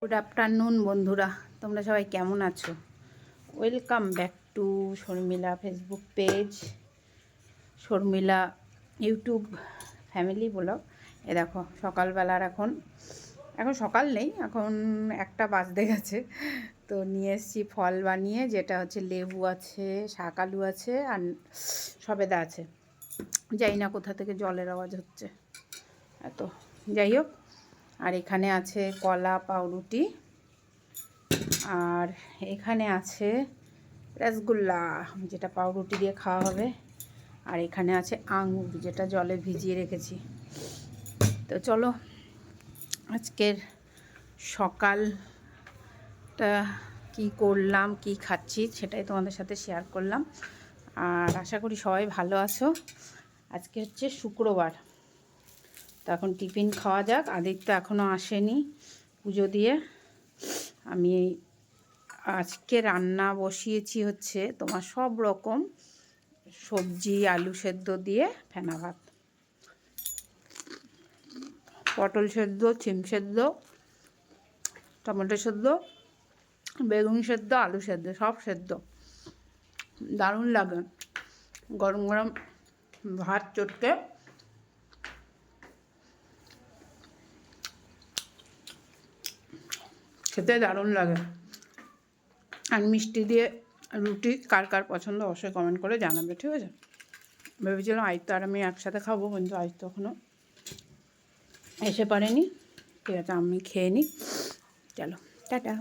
Good afternoon বন্ধুরা, তোমরা সবাই কেমন আছো? Welcome back to Sharmila Facebook page, Sharmila YouTube family blog. এ দেখো সকালবেলার এখন সকাল নেই, এখন 1টা বাজতে গেছে। তো নিয়ে এসেছি ফল বানিয়ে, যেটা হচ্ছে লেবু আছে, শাক আলু আছে আর সবেদা আছে। জানি না কোথা থেকে জলের আওয়াজ হচ্ছে এত, যাই হোক। আর এখানে আছে কলা, পাউরুটি, আর এখানে আছে রসগোল্লা, যেটা পাউরুটি দিয়ে খাওয়া হবে। আর এখানে আছে আঙুর, যেটা জলে ভিজিয়ে রেখেছি। তো চলো আজকের সকালটা কি করলাম, কি খাচ্ছি, সেটাই তোমাদের সাথে শেয়ার করলাম। আর আশা করি সবাই ভালো আছো। আজকে হচ্ছে শুক্রবার, তো এখন টিফিন খাওয়া যাক। আদিত্য এখনও আসেনি পুজো দিয়ে। আমি আজকে রান্না বসিয়েছি হচ্ছে তোমার সব রকম সবজি, আলু সেদ্ধ দিয়ে ফেনা ভাত, পটল সেদ্ধ, সিম সেদ্ধ, টমেটো সেদ্ধ, বেগুন সেদ্ধ, আলু সেদ্ধ, সব সেদ্ধ। দারুণ লাগে গরম গরম ভাত চটকে, খেতে দারুণ লাগে। আর মিষ্টি দিয়ে রুটি কার কার পছন্দ অবশ্যই কমেন্ট করে জানাবে, ঠিক আছে? ভেবেছিলাম আদিত্য আর আমি একসাথে খাবো, কিন্তু আদিত্য এখনও এসে পারেনি। ঠিক আছে, আমি খেয়ে নিই। চলো টাটা।